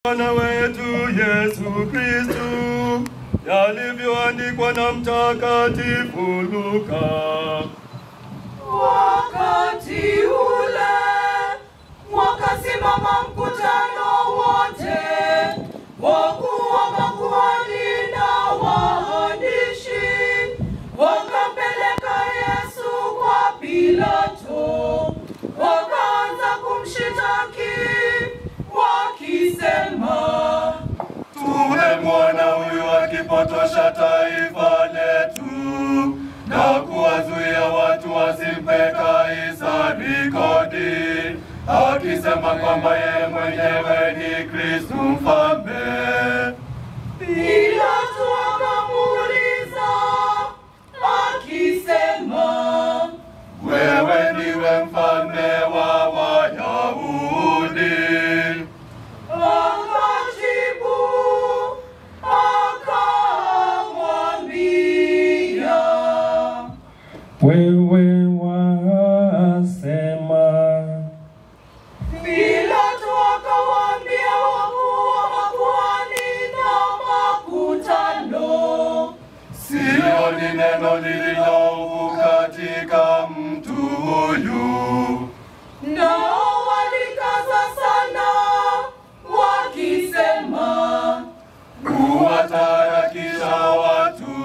Bwana wetu Yesu Kristo, yalivyoandikwa na Mtakatifu Luka. Wakati ule wakasimama mkutano wote, wakuu wa makuhani na waandishi, wakampeleka Yesu kwa Pilato, wakaanza kumshitaki wakisema, tumemwona huyu akipotosha taifa letu na kuwazuia watu wasimpe Kaisari kodi, akisema kwamba yeye mwenyewe ni Kristo mfalme. Pilato akamuuliza akisema, wewe ndiwe mfalme wa Wayahudi? Akajibu akamwambia, wewe wasema. Pilato akawaambia wakuu wa makuhani na makutano, Sioni neno lililovu katika mtu huyu. nao walikaza sana wakisema, Kuwataharakisha watu,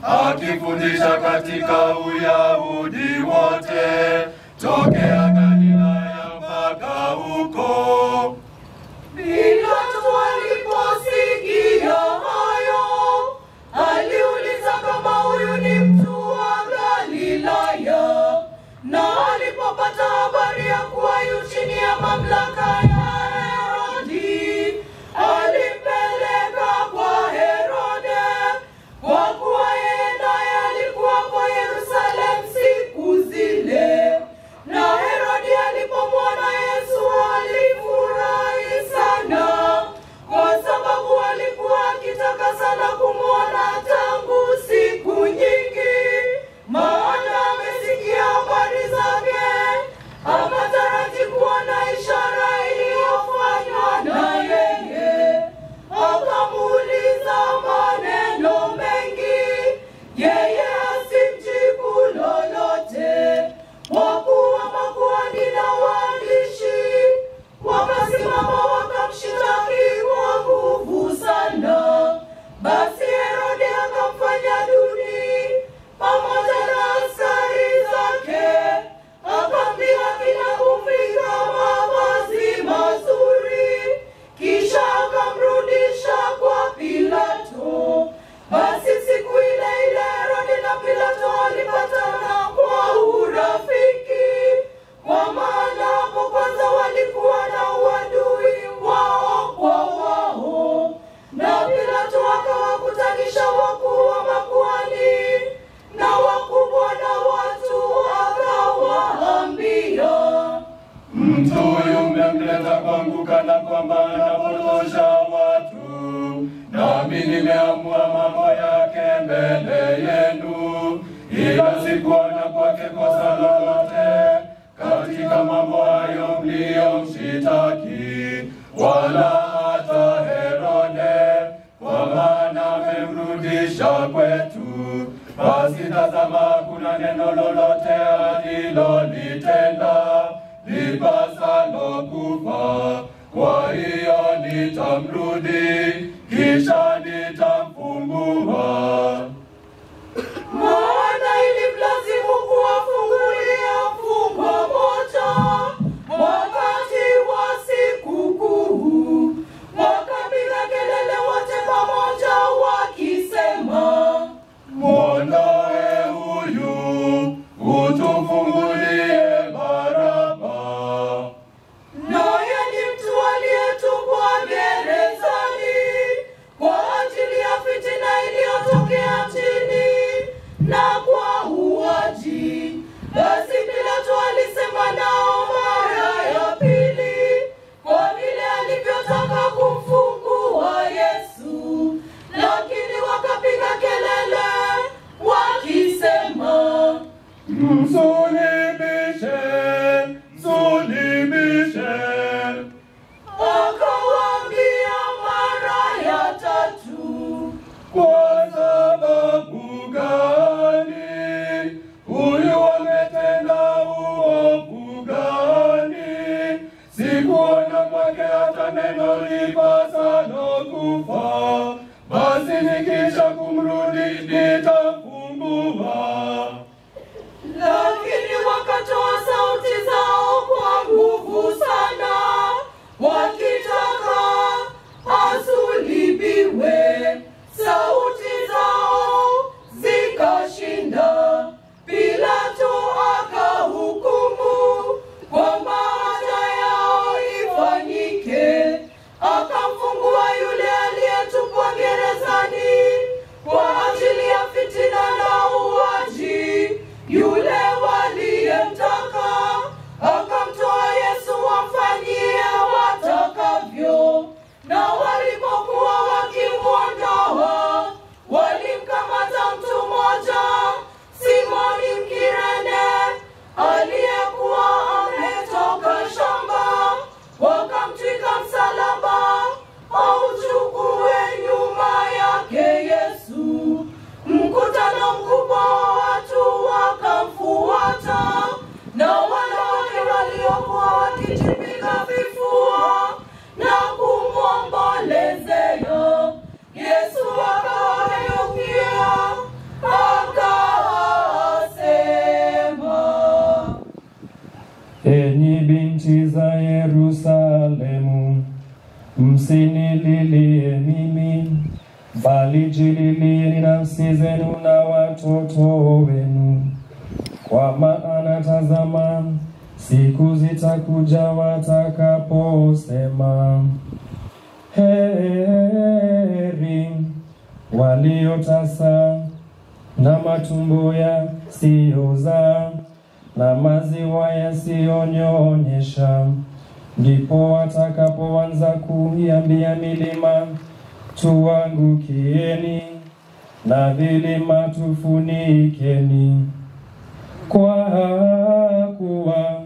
akifundisha katika Uyahudi wote, tokea Galilaya mpaka huko. Pilato aliposikia hayo, aliuliza kama huyu ni mtu wa Galilaya, na alipopata habari ya kuwa yu chini ya mamlaka ya Herodi, alimpeleka kwa Herode, kwa kuwa yeye naye alikuwa kwa Yerusalemu siku zile. Na Herodi alipomwona Yesu alifurahi sana, kwa sababu alikuwa akitaka sana kumwona tangu siku nyingi, maana amesikia habari zake, akataraji kuona ishara iliyofanywa na yeye. Akamuuliza maneno mengi, yeye asimjibu lolote. Wakuu wa makuhani na waandishi wakasimama wakamshitaki kwa nguvu sana. Basi Herode akamfanya duni pamoja na askari zake, akamdhihaki na kumvika mavazi mazuri, kisha akamrudisha kwa Pilato. Basi siku ile ile Herode na Pilato walipatana kwa urafiki, kwa maana hapo kwanza walikuwa na uadui wao kwa wao. Na Pilato akawakutanisha wakuu wa makuhani na wakubwa na watu, akawaambia, Mtu huyu mmemleta kwangu kana kwamba anapotosha watu, nami nimeamua mambo yake mbele yenu, ila sikuona kwake kosa lolote katika mambo hayo mliyomshitaki, wala hata Herode, kwa maana amemrudisha kwetu. Basi tazama, hakuna neno lolote alilolitenda lipasalo kufa. Kwa hiyo nitamrudi, kisha nitamfungua. maana ilimlazimu kuwafungulia fumbo moja wakati wa sikukuu. Wakapiga kelele wote pamoja wakisema, Mwondoe huyu, utufungulie Baraba. naye ni mtu aliyetupwa gerezani kwa ajili ya fitina iliyotokea hilo lipasalo kufa, basi nikisha kumrudi nitafungua. Lakini wakatoa sauti zao kwa nguvu sana, wakitaka asulubiwe. Sauti zao zikashinda. Pilato akahukumu kwamba haja yao ifanyike. Akamfungua yule aliyetupwa gerezani kwa ajili ya fitina na uuaji, yule waliyemtaka. Akamtoa Yesu wamfanyie watakavyo. Na walipokuwa wakimwondoa, walimkamata mtu mmoja, Simoni Mkirene, aliyekuwa ametoka shamba. Wakamtwika msalaba auchukue nyuma yake Yesu. Mkutano mkubwa wa watu wakamfuata, na wanawake waliokuwa wakijipiga vifua na kumwombolezea. Yesu akawageukia akasema, enyi binti za Yerusalemu, msinililie mimi, bali jililieni nafsi zenu na watoto wenu. Kwa maana tazama, siku zitakuja watakaposema, heri waliotasa na matumbo yasiyozaa na maziwa yasiyonyonyesha. Ndipo watakapoanza kuiambia milima, tuangukieni, na vilima tufunikeni. Kwa kuwa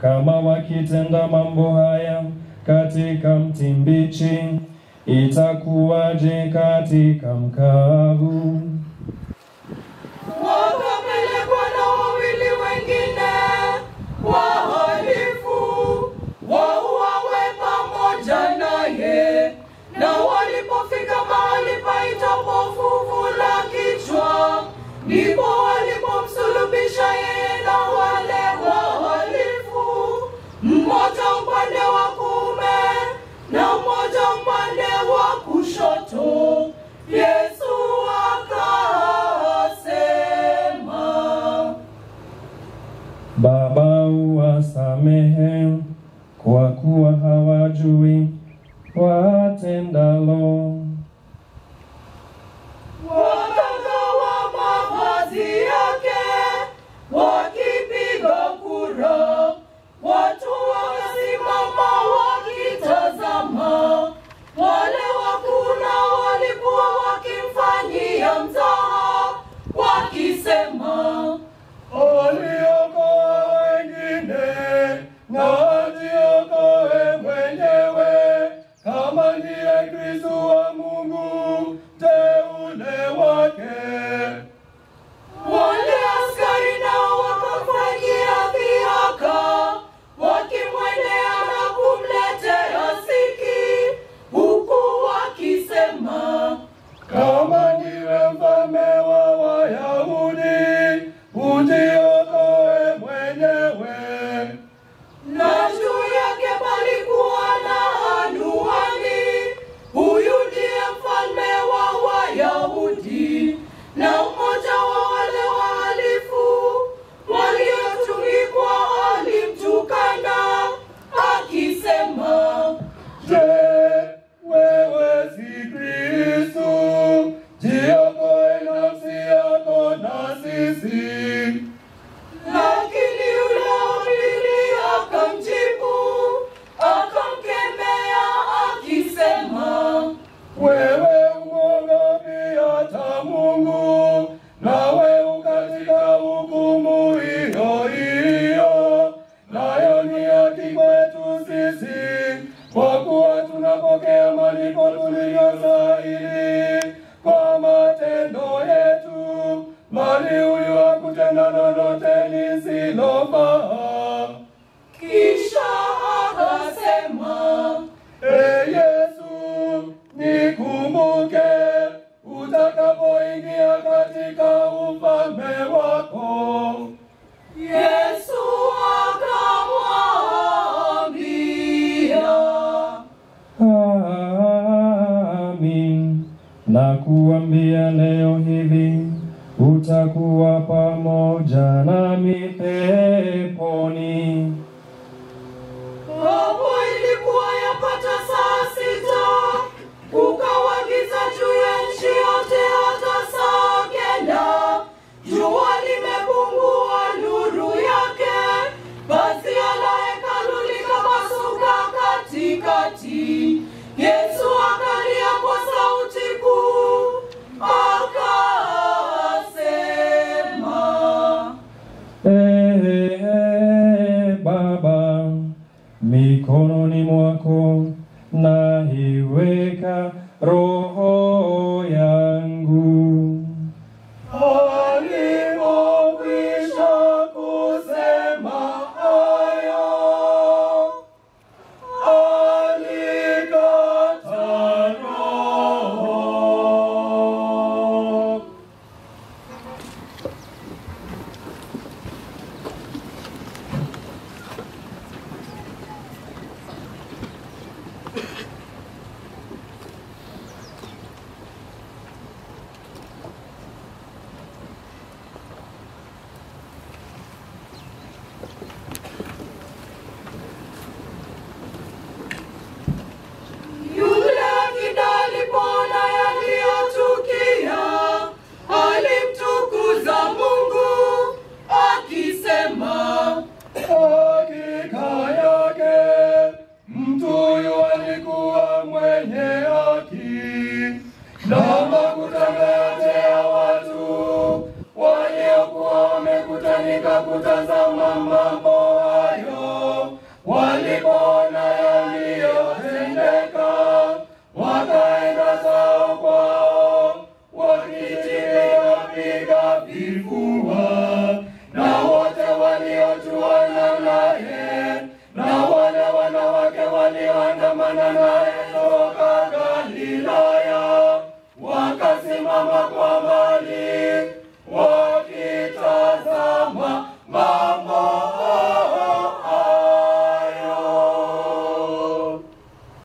kama wakitenda mambo haya katika mti mbichi, itakuwaje katika mkavu? wakapelekwa na wawili wengine wahalifu wauawe pamoja naye. Na walipofika mahali paitwapo Fuvu la Kichwa, ndipo walipomsulubisha yeye na wale wahalifu, mmoja upande wa kuume na mmoja upande wa kushoto. Yesu akasema, Baba, uwasamehe, kwa kuwa hawajui watendalo. wakagawa mavazi yake wakipiga kura. Watu wakasimama wakitazama. Wale wakuna walikuwa wakimfanyia mzaha, wakisema, Aliokoa wengine na ajiokoe mwenyewe, kama ndiye Kristo wa Mungu, teule wake. wale askari nao wakamfanyia dhihaka, wakimwendea na kumletea siki, huku wakisema, Kama ndiwe mfalme wa Wayahudi, ujiokoe mwenyewe. na juu yake palikuwa na anwani, huyu ndiye mfalme wa Wayahudi. Na mmoja wa wale wahalifu waliotundikwa alimtukana akisema, Je, wewe si Kristo? Jiokoe nafsi yako na sisi. lakini yule wa pili akamjibu akamkemea akisema, Wewe umwogopi hata Mungu, nawe ukatika hukumu hiyo hiyo. Nayo ni haki kwetu sisi, kwa kuwa tunapokea malipo tuliyostahili kwa matendo yetu, bali huyu hakutenda lolote lisilofaa. kisha akasema, Ee na kuambia leo hivi, utakuwa pamoja nami peponi. Hapo ilikuwa yapata saa 6, kukawa giza juu ya nchi yote hata saa 9. Jua limepungua nuru yake, pazia la hekalu likapasuka katikati. Yesu akalia kwa sauti kuu, akasema, Baba, mikononi mwako naiweka roho yangu. Alipokwisha kusema hayo, alikata roho. yule akida alipoona yaliyotukia, alimtukuza Mungu akisema, Hakika yake mtu huyu alikuwa mwenye haki, na makutano yote ya watu waliokuwa wamekutanika kutazama mambo hayo, walipoona yaliyotendeka, wakaenda zao kwao wakipiga vifua. Na wote waliojuana naye na wale wanawake walioandamana naye toka Galilaya wakasimama kwa mbali